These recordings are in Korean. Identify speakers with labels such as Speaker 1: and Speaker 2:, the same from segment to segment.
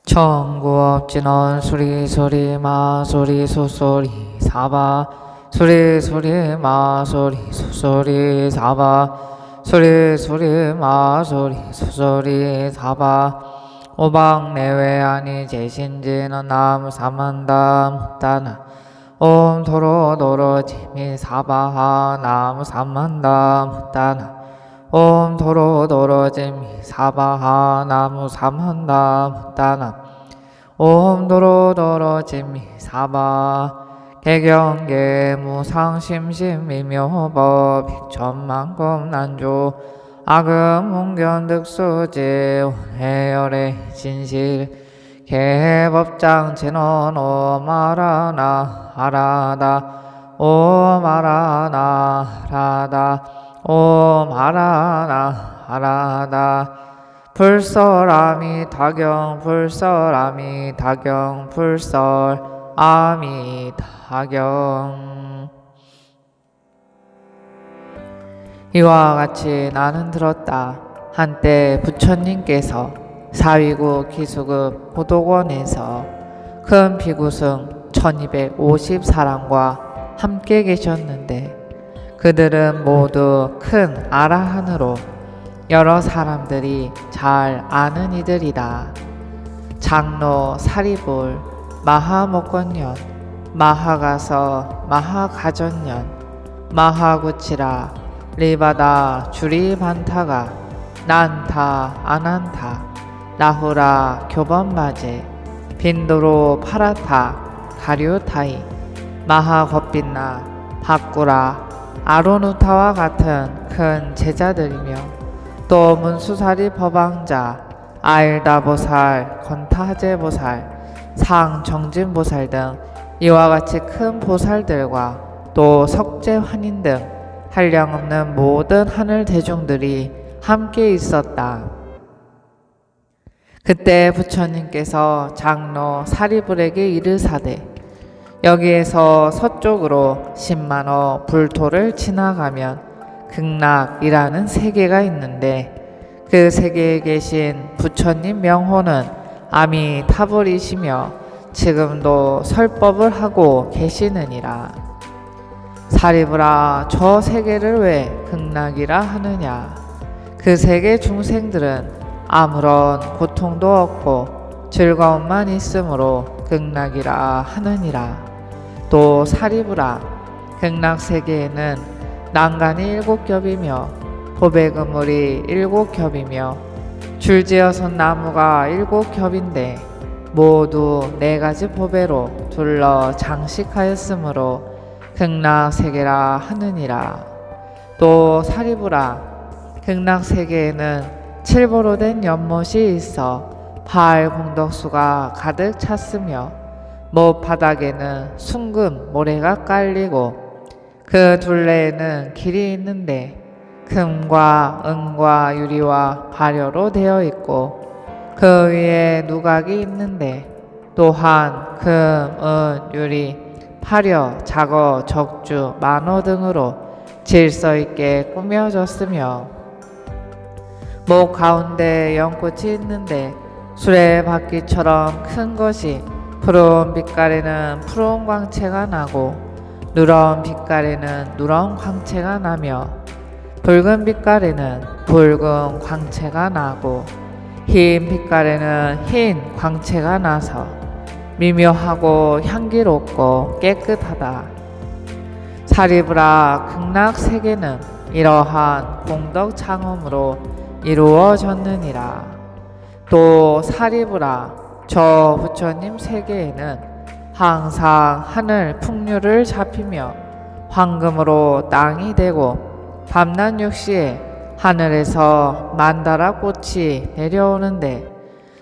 Speaker 1: 청구업진원 수리소리 마소리 소소리 사바 수리소리 마소리 소소리 사바 수리소리 마소리 소소리 사바 오방내외아니 제신지는 나무 삼만다 무따나 옴 도로 지미 사바하 나무 삼만다 무따나 옴 도로 지미 사바하 나무 삼만다 무따나 옴 도로 지미 사바 개경계 무상심심 미묘법 백천만금 난조 악음 웅견득수지 해열의 진실 개법장 진원 오마라나 하라다 오마라나 하라다 오마라나 하라다 불설아미 다경 불설아미 다경 불설아미 다경. 이와 같이 나는 들었다. 한때 부처님께서 사위국 기수급 보도원에서 큰 비구승 1250사람과 함께 계셨는데 그들은 모두 큰 아라한으로 여러 사람들이 잘 아는 이들이다. 장로 사리불, 마하목건년, 마하가서, 마하가전년, 마하구치라, 리바다, 주리반타가, 난타, 아난타, 라후라, 교범마제, 빈도로 파라타, 가류타이, 마하겁빈나, 바꾸라, 아로누타와 같은 큰 제자들이며 또 문수사리 법왕자, 아일다보살, 건타제보살, 상정진보살 등 이와 같이 큰 보살들과 또 석재환인 등 한량없는 모든 하늘 대중들이 함께 있었다. 그때 부처님께서 장로 사리불에게 이르사되 여기에서 서쪽으로 10만호 불토를 지나가면 극락이라는 세계가 있는데 그 세계에 계신 부처님 명호는 아미타불이시며 지금도 설법을 하고 계시느니라. 사리불아, 저 세계를 왜 극락이라 하느냐? 그 세계 중생들은 아무런 고통도 없고 즐거움만 있으므로 극락이라 하느니라. 또 사리불아, 극락세계에는 난간이 7겹이며 보배그물이 7겹이며 줄지어선 나무가 7겹인데 모두 4가지 보배로 둘러 장식하였으므로 극락세계라 하느니라. 또 사리불아, 극락세계에는 7보로 된 연못이 있어 발공덕수가 가득 찼으며 못 바닥에는 숭금 모래가 깔리고 그 둘레에는 길이 있는데 금과 은과 유리와 발효로 되어 있고 그 위에 누각이 있는데 또한 금, 은, 유리, 파려, 자거, 적주, 만호 등으로 질서 있게 꾸며졌으며 목 가운데 연꽃이 있는데 수레바퀴처럼 큰 것이 푸른 빛깔에는 푸른 광채가 나고 누런 빛깔에는 누런 광채가 나며 붉은 빛깔에는 붉은 광채가 나고 흰 빛깔에는 흰 광채가 나서 미묘하고 향기롭고 깨끗하다. 사리불아, 극락세계는 이러한 공덕창음으로 이루어졌느니라. 또 사리불아, 저 부처님 세계에는 항상 하늘 풍류를 잡히며 황금으로 땅이 되고 밤낮 6시에 하늘에서 만다라 꽃이 내려오는데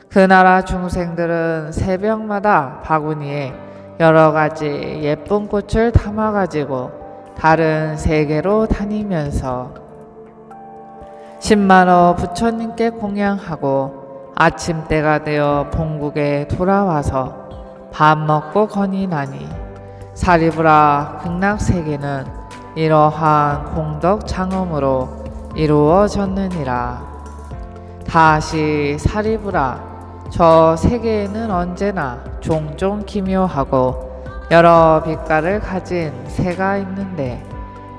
Speaker 1: 그 나라 중생들은 새벽마다 바구니에 여러 가지 예쁜 꽃을 담아가지고 다른 세계로 다니면서 10만호 부처님께 공양하고 아침 때가 되어 본국에 돌아와서 밥 먹고 거니나니 사리불아, 극락세계는 이러한 공덕 장엄으로 이루어졌느니라. 다시 사리불아, 저 세계에는 언제나 종종 기묘하고 여러 빛깔을 가진 새가 있는데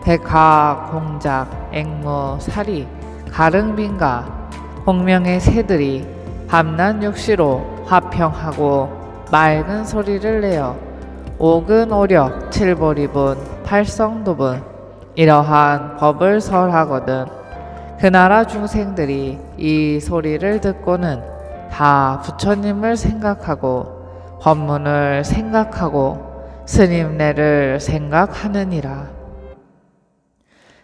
Speaker 1: 백화, 공작, 앵무, 사리, 가릉빈가 공명의 새들이 밤낮 육시로 화평하고 맑은 소리를 내어 오근오력, 칠보리분, 팔성도분 이러한 법을 설하거든. 그 나라 중생들이 이 소리를 듣고는 다 부처님을 생각하고 법문을 생각하고 스님네를 생각하느니라.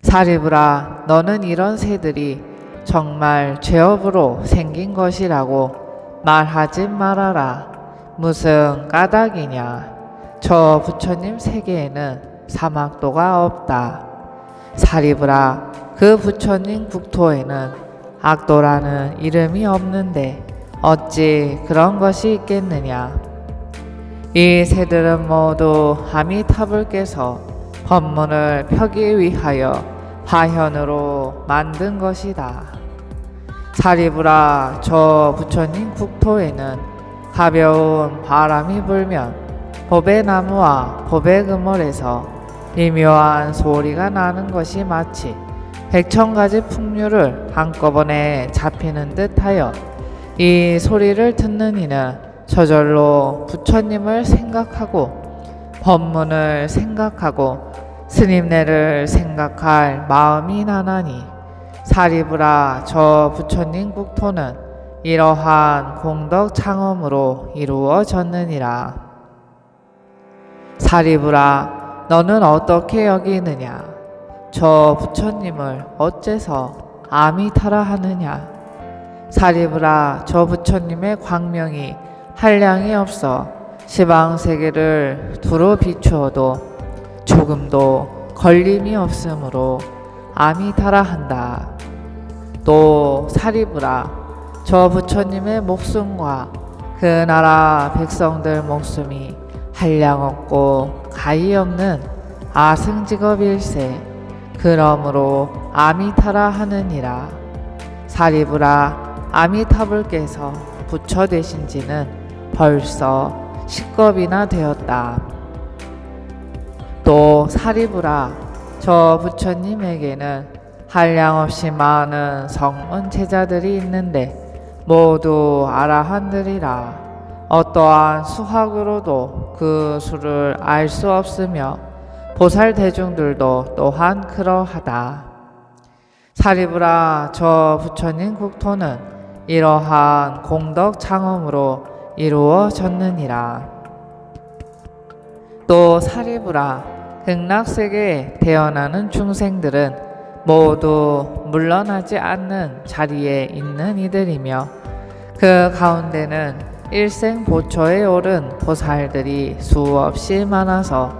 Speaker 1: 사리부라, 너는 이런 새들이 정말 죄업으로 생긴 것이라고 말하지 말아라. 무슨 까닭이냐. 저 부처님 세계에는 사막도가 없다. 사리부라, 그 부처님 국토에는 악도라는 이름이 없는데 어찌 그런 것이 있겠느냐. 이 새들은 모두 아미타불께서 법문을 펴기 위하여 화현으로 만든 것이다. 사리부라, 저 부처님 국토에는 가벼운 바람이 불면 법의 나무와 법의 그물에서 미묘한 소리가 나는 것이 마치 백천가지 풍류를 한꺼번에 잡히는 듯하여 이 소리를 듣는 이는 저절로 부처님을 생각하고 법문을 생각하고 스님네를 생각할 마음이 나나니 사리부라, 저 부처님 국토는 이러한 공덕 창엄으로 이루어졌느니라. 사리부라, 너는 어떻게 여기느냐. 저 부처님을 어째서 아미타라 하느냐. 사리부라, 저 부처님의 광명이 한량이 없어 시방세계를 두루 비추어도 조금도 걸림이 없으므로 아미타라 한다. 또 사리부라, 저 부처님의 목숨과 그 나라 백성들 목숨이 한량 없고 가히 없는 아승직업일세. 그러므로 아미타라 하느니라. 사리부라, 아미타불께서 부처 되신 지는 벌써 10겁이나 되었다. 또 사리부라, 저 부처님에게는 한량없이 많은 성문 제자들이 있는데 모두 아라한들이라. 어떠한 수학으로도 그 수를 알 수 없으며 보살 대중들도 또한 그러하다. 사리부라, 저 부처님 국토는 이러한 공덕 창엄으로 이루어졌느니라. 또 사리부라, 극락세계에 태어나는 중생들은 모두 물러나지 않는 자리에 있는 이들이며 그 가운데는 일생보초에 오른 보살들이 수없이 많아서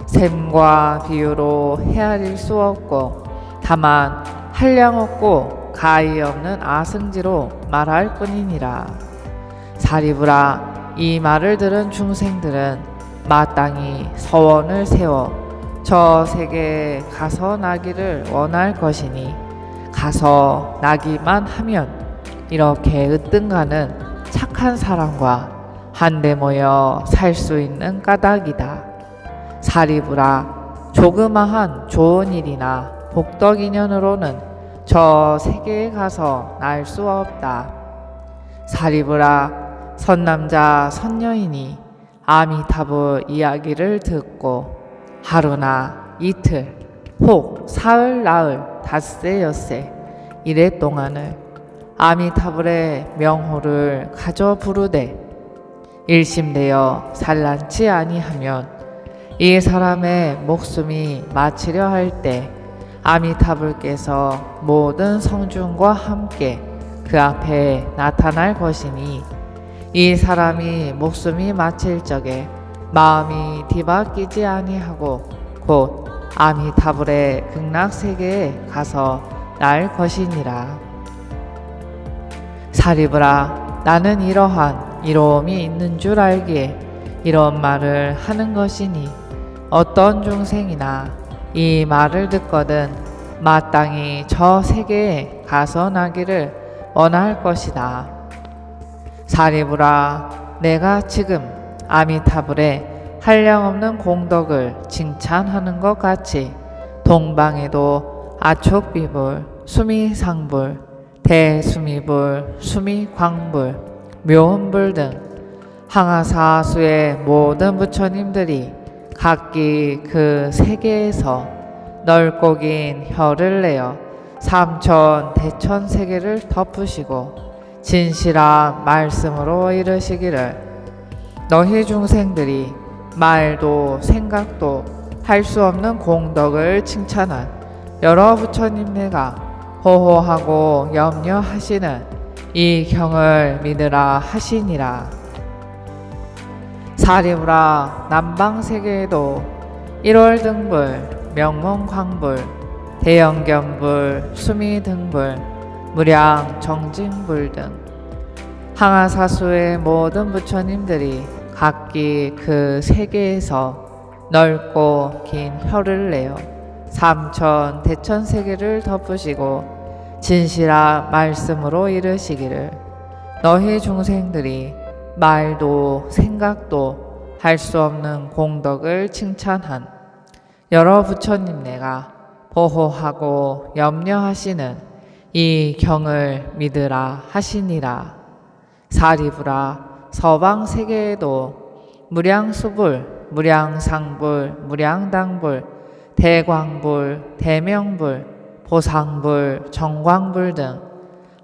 Speaker 1: 셈과 비유로 헤아릴 수 없고 다만 한량없고 가히 없는 아승지로 말할 뿐이니라. 사리부라, 이 말을 들은 중생들은 마땅히 서원을 세워 저 세계에 가서 나기를 원할 것이니 가서 나기만 하면 이렇게 으뜸가는 착한 사람과 한데 모여 살 수 있는 까닭이다. 사리부라, 조그마한 좋은 일이나 복덕 인연으로는 저 세계에 가서 날 수 없다. 사리부라, 선남자 선녀인이 아미타불 이야기를 듣고 하루나 이틀 혹 사흘 나흘 닷새 엿새 이래 동안을 아미타불의 명호를 가져 부르되 일심되어 산란치 아니하면 이 사람의 목숨이 마치려 할 때 아미타불께서 모든 성중과 함께 그 앞에 나타날 것이니 이 사람이 목숨이 마칠 적에 마음이 뒤바뀌지 아니하고 곧 아미타불의 극락세계에 가서 날 것이니라. 사리부라, 나는 이러한 이로움이 있는 줄 알기에 이런 말을 하는 것이니 어떤 중생이나 이 말을 듣거든 마땅히 저 세계에 가서 나기를 원할 것이다. 사리부라, 내가 지금 아미타불의 한량없는 공덕을 칭찬하는 것 같이 동방에도 아촉비불, 수미상불, 대수미불, 수미광불, 묘음불 등 항아사수의 모든 부처님들이 각기 그 세계에서 넓고 긴 혀를 내어 삼천 대천 세계를 덮으시고 진실한 말씀으로 이르시기를 너희 중생들이 말도 생각도 할 수 없는 공덕을 칭찬한 여러 부처님 내가 호호하고 염려하시는 이 경을 믿으라 하시니라. 사리부라, 남방세계에도 1월 등불, 명문광불, 대영견불, 수미등불, 무량 정진불 등 항아사수의 모든 부처님들이 각기 그 세계에서 넓고 긴 혀를 내어 삼천 대천 세계를 덮으시고 진실한 말씀으로 이르시기를 너희 중생들이 말도 생각도 할 수 없는 공덕을 칭찬한 여러 부처님 내가 보호하고 염려하시는 이 경을 믿으라 하시니라. 사리부라, 서방 세계에도 무량수불, 무량상불, 무량당불, 대광불, 대명불, 보상불, 정광불 등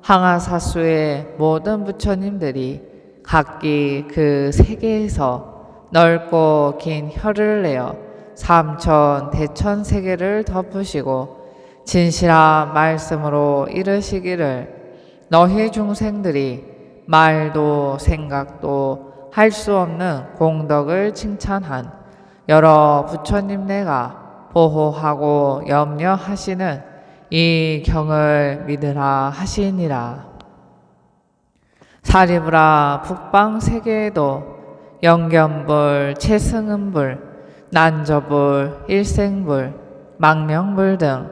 Speaker 1: 항아사수의 모든 부처님들이 각기 그 세계에서 넓고 긴 혀를 내어 삼천 대천 세계를 덮으시고 진실한 말씀으로 이르시기를 너희 중생들이 말도 생각도 할 수 없는 공덕을 칭찬한 여러 부처님 내가 보호하고 염려하시는 이 경을 믿으라 하시니라. 사리부라, 북방 세계에도 영견불, 채승은불, 난저불, 일생불, 망명불 등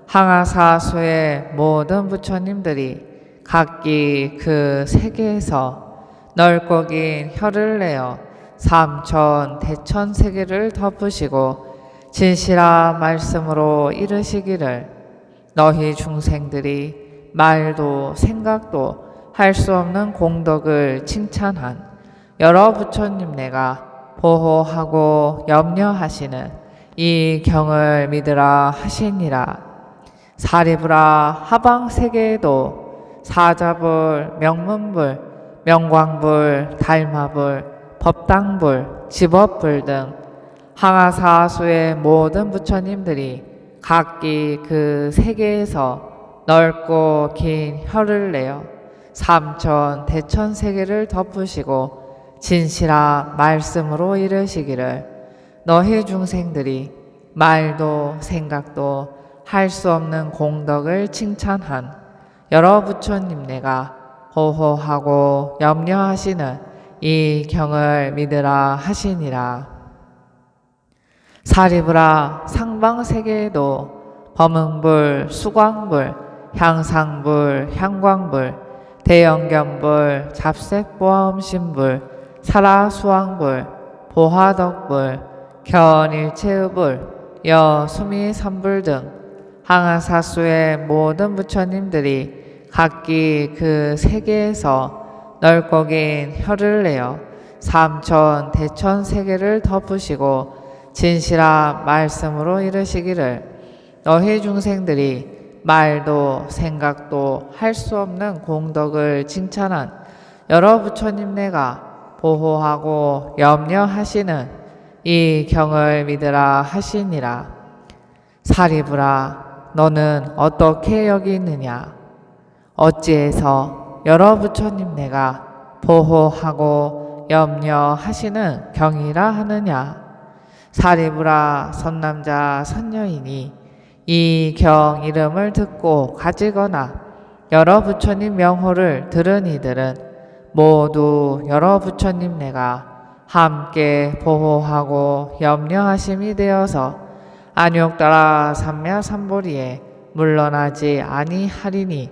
Speaker 1: 항아사수의 모든 부처님들이 각기 그 세계에서 넓고 긴 혀를 내어 삼천 대천 세계를 덮으시고 진실한 말씀으로 이르시기를 너희 중생들이 말도 생각도 할 수 없는 공덕을 칭찬한 여러 부처님 내가 보호하고 염려하시는 이 경을 믿으라 하시니라. 사리부라, 하방 세계에도 사자불, 명문불, 명광불, 달마불, 법당불, 지법불 등 항아사수의 모든 부처님들이 각기 그 세계에서 넓고 긴 혀를 내어 삼천 대천 세계를 덮으시고 진실한 말씀으로 이르시기를 너희 중생들이 말도 생각도 할 수 없는 공덕을 칭찬한 여러 부처님 내가 호호하고 염려하시는 이 경을 믿으라 하시니라. 사리부라, 상방세계에도 범응불, 수광불, 향상불, 향광불, 대영견불, 잡색보화음신불, 사라수왕불, 보화덕불, 견일체의불, 여수미삼불 등 항아사수의 모든 부처님들이 각기 그 세계에서 넓고 긴 혀를 내어 삼천 대천 세계를 덮으시고 진실한 말씀으로 이르시기를 너희 중생들이 말도 생각도 할 수 없는 공덕을 칭찬한 여러 부처님 내가 보호하고 염려하시는 이 경을 믿으라 하시니라. 사리부라, 너는 어떻게 여기 있느냐? 어찌해서 여러 부처님 내가 보호하고 염려하시는 경이라 하느냐? 사리부라, 선남자 선녀이니 이 경 이름을 듣고 가지거나 여러 부처님 명호를 들은 이들은 모두 여러 부처님 내가 함께 보호하고 염려하심이 되어서 안욕따라 삼매삼보리에 물러나지 아니하리니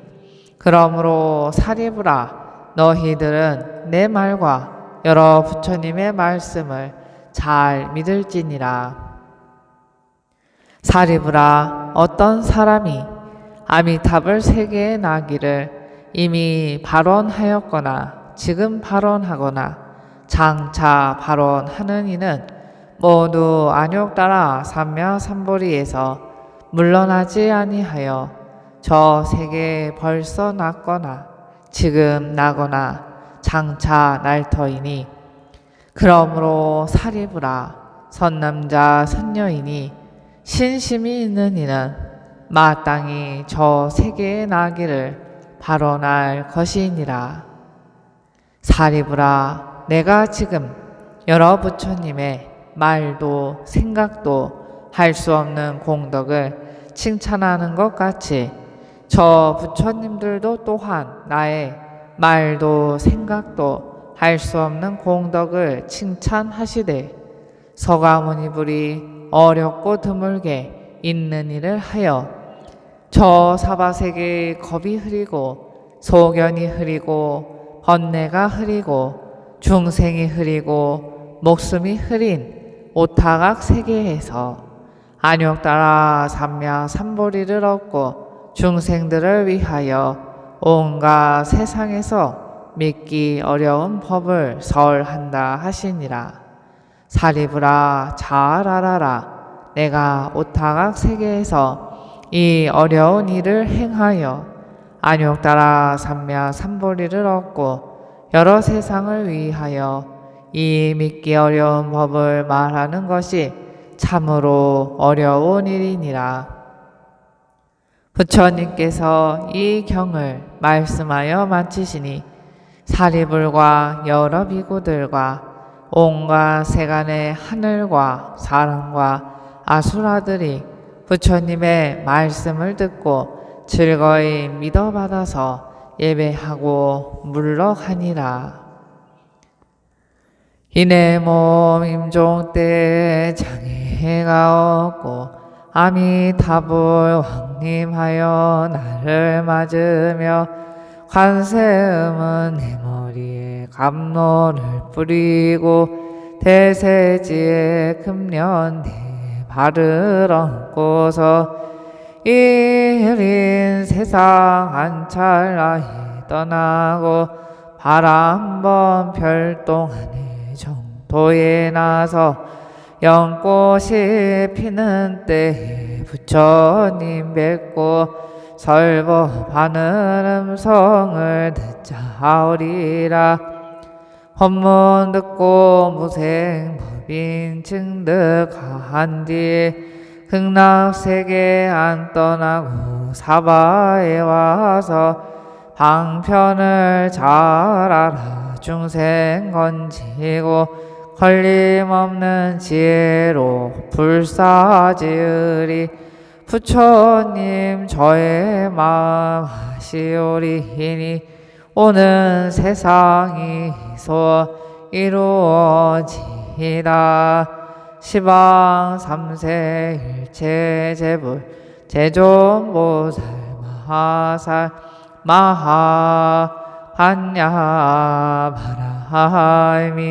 Speaker 1: 그러므로 사리부라, 너희들은 내 말과 여러 부처님의 말씀을 잘 믿을지니라. 사리부라, 어떤 사람이 아미탑을 세계에 나기를 이미 발언하였거나 지금 발언하거나 장차 발언하는 이는 모두 안욕따라 삼야삼보리에서 물러나지 아니하여 저 세계에 벌써 났거나 지금 나거나 장차 날 터이니, 그러므로 사리부라, 선남자 선녀이니 신심이 있는 이는 마땅히 저 세계에 나기를 발언할 것이니라. 사리부라, 내가 지금 여러 부처님의 말도 생각도 할 수 없는 공덕을 칭찬하는 것 같이 저 부처님들도 또한 나의 말도 생각도 할 수 없는 공덕을 칭찬하시되 서가모니불이 어렵고 드물게 있는 일을 하여 저 사바세계의 겁이 흐리고 소견이 흐리고 번뇌가 흐리고 중생이 흐리고 목숨이 흐린 오타각 세계에서 안욕따라 삼야삼보리를 얻고 중생들을 위하여 온갖 세상에서 믿기 어려운 법을 설한다 하시니라. 사리부라, 잘 알아라. 내가 오타각 세계에서 이 어려운 일을 행하여 안욕따라 삼야삼보리를 얻고 여러 세상을 위하여 이 믿기 어려운 법을 말하는 것이 참으로 어려운 일이니라. 부처님께서 이 경을 말씀하여 마치시니 사리불과 여러 비구들과 온갖 세간의 하늘과 사람과 아수라들이 부처님의 말씀을 듣고 즐거이 믿어받아서 예배하고 물러가니라. 이내 몸 임종 때 장애가 없고 아미타불 왕림하여 나를 맞으며 관세음은 내 머리에 감로를 뿌리고 대세지에 금년 내 발을 얹고서 이른 세상 한 찰나에 떠나고 바람번 별동 안에 정토에 나서 연꽃이 피는 때에 부처님 뵙고 설법 하는 음성을 듣자오리라. 법문 듣고 무생법인 증득한 뒤에 극락세계 안 떠나고 사바에 와서 방편을 잘 알아 중생 건지고 걸림없는 지혜로 불사지으리. 부처님 저의 마음 하시오리니 오는 세상이소 이루어지이다. 시방 삼세 일체 제불 제존보살 마하살 마하 반야 바라밀